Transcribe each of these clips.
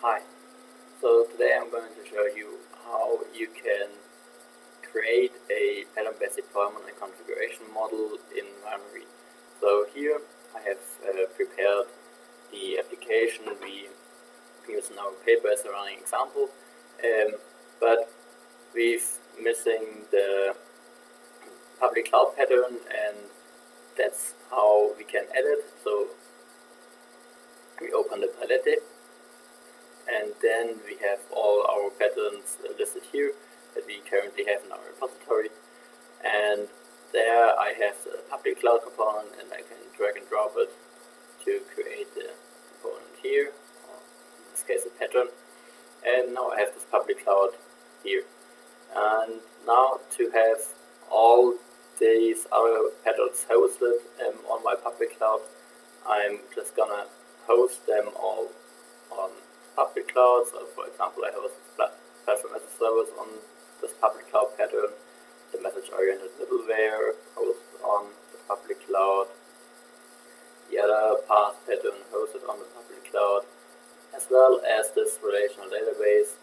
Hi, so today I'm going to show you how you can create a pattern-based deployment and configuration model in Rhinoread. So here I have prepared the application we use in our paper as a running example, but we've missing the public cloud pattern, and that's how we can edit. So we open the palette, and then we have all our patterns listed here that we currently have in our repository. And there I have the public cloud component, and I can drag and drop it to create the component here, or in this case a pattern. And now I have this public cloud here. And now to have all these other patterns hosted on my public cloud, I'm just gonna host them all on public cloud. So for example, I host platform as a service on this public cloud pattern, the message-oriented middleware hosted on the public cloud, the other path pattern hosted on the public cloud, as well as this relational database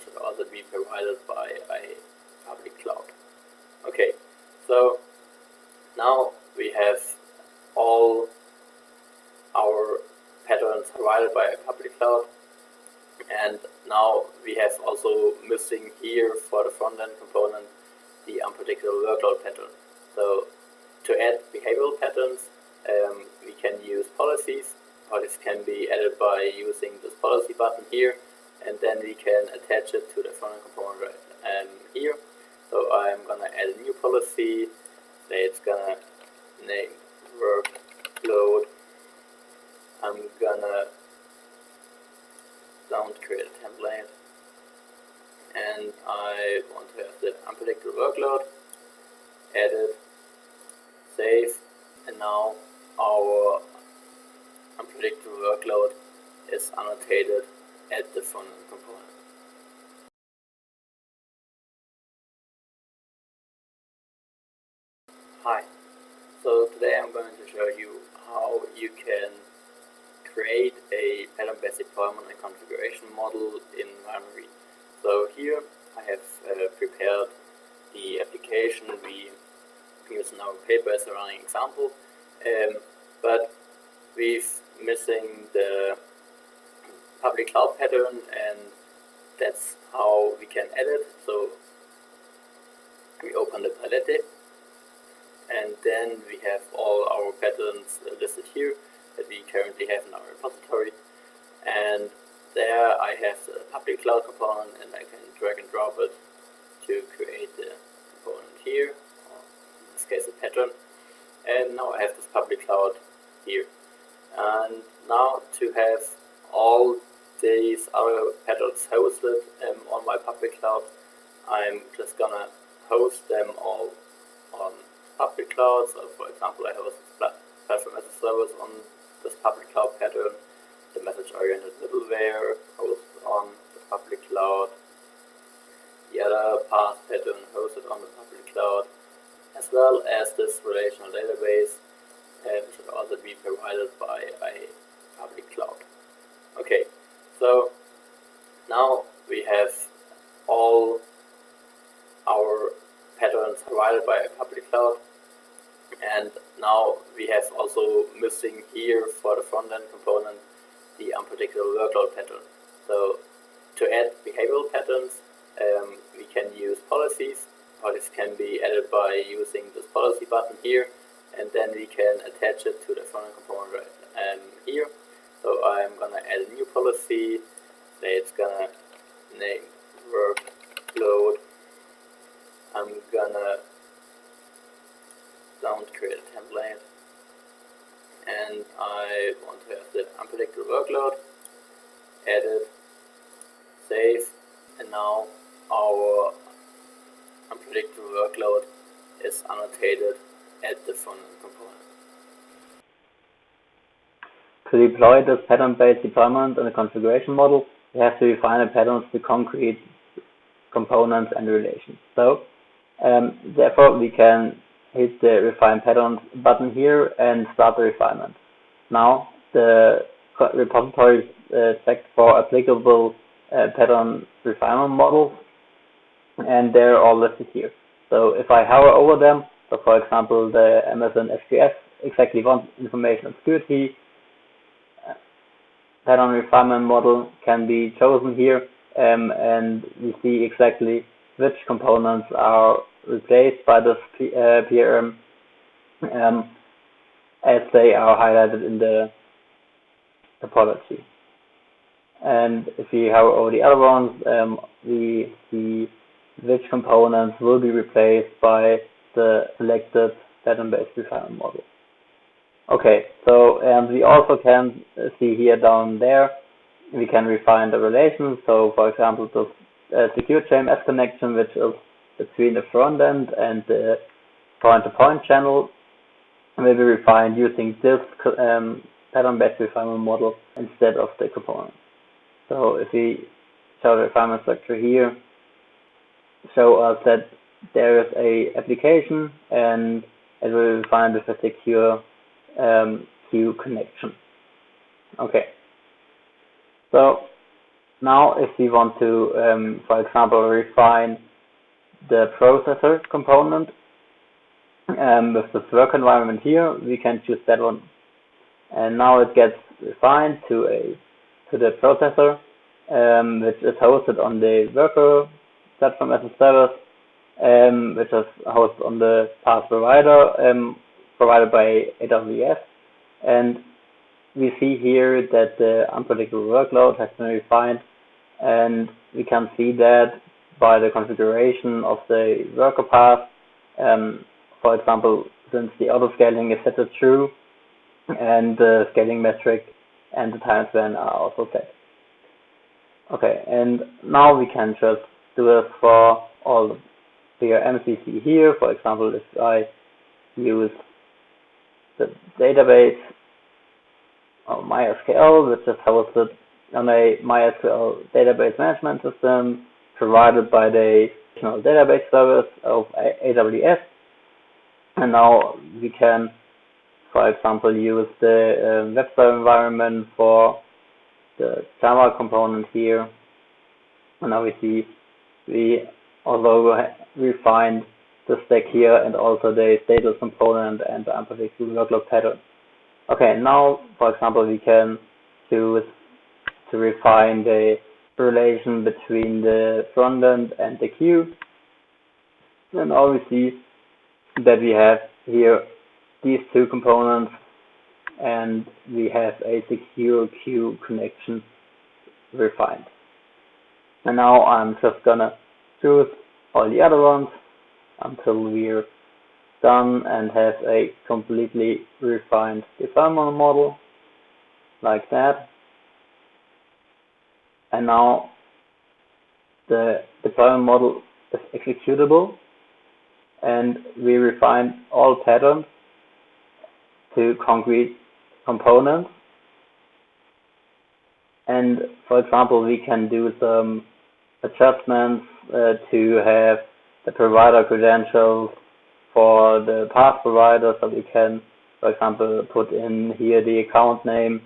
should also be provided by a public cloud. Okay, so now we have all our patterns provided by a public cloud, and now we have also missing here for the front-end component the unpredictable workload pattern. So to add behavioral patterns, we can use policies. Policies can be added by using this policy button here, and then we can attach it to the front-end component right here. So I'm gonna add a new policy. Say it's gonna name workload. I'm gonna create a template, and I want to have the unpredictable workload, edit, save, and now our unpredictable workload is annotated at the front-end component. Hi, so today I'm going to show you how you can create a pattern-based deployment and configuration model in Rhinoread. So here I have prepared the application we use in our paper as a running example, but we've missing the public cloud pattern, and that's how we can edit. So we open the palette, and then we have all our patterns listed here that we currently have in our repository. And there I have the public cloud component, and I can drag and drop it to create the component here, or in this case a pattern. And now I have this public cloud here. And now to have all these other patterns hosted on my public cloud, I'm just gonna host them all on public cloud. So for example, I host platform as a service on this public cloud pattern, the message-oriented middleware hosted on the public cloud, the other path pattern hosted on the public cloud, as well as this relational database should also be provided by a public cloud. Okay, so now we have all our patterns provided by a public cloud, and now we have also missing here for the front-end component the unpredictable workload pattern. So to add behavioral patterns, we can use policies. Policies can be added by using this policy button here, and then we can attach it to the front-end component right here. So I'm gonna add a new policy. Say it's gonna name workload. I'm gonna create a template, and I want to have the unpredictable workload, edit, save, and now our unpredictable workload is annotated at the front-end component. To deploy this pattern-based deployment and the configuration model, we have to define the patterns to concrete components and relations. So therefore we can hit the refine patterns button here and start the refinement. Now the repository is checked for applicable pattern refinement models, and they're all listed here. So if I hover over them, so for example the Amazon SQS exactly one information obscurity pattern refinement model can be chosen here, and we see exactly which components are replaced by this PRM as they are highlighted in the topology. And if we hover over the other ones, we see which components will be replaced by the selected pattern-based refinement model. Okay, so we also can see here down there, we can refine the relations. So for example, the secure JMS connection, which is between the front end and the point-to-point channel, will be refined using this pattern-based refinement model instead of the component. So if we show the refinement structure here, show us that there is a application and it will be refined with a secure queue connection. Okay. So now if we want to, for example, refine the processor component with this work environment here, we can choose that one. And now it gets refined to the processor, which is hosted on the worker platform as a service, which is hosted on the PaaS provider provided by AWS. And we see here that the unpredictable workload has been refined, and we can see that by the configuration of the worker path. For example, since the auto-scaling is set to true, and the scaling metric and the time span are also set. Okay, and now we can just do this for all the MCC here. For example, if I use the database of MySQL, which is hosted on a MySQL database management system provided by the National Database Service of AWS, and now we can, for example, use the web server environment for the Java component here. And now we see we also refined the stack here and also the status component and the unpredictable workload pattern. Okay, now, for example, we can choose to refine the relation between the front end and the queue. And now we see that we have here these two components, and we have a secure queue connection refined. And now I'm just gonna choose all the other ones until we're done and have a completely refined deployment model like that. And now the deployment model is executable, and we refined all patterns to concrete components. And for example, we can do some adjustments to have the provider credentials for the PaaS provider, so we can, for example, put in here the account name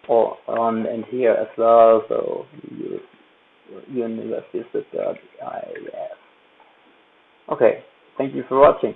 or on and here as well. So use University of Stuttgart IIS. Okay, thank you for watching.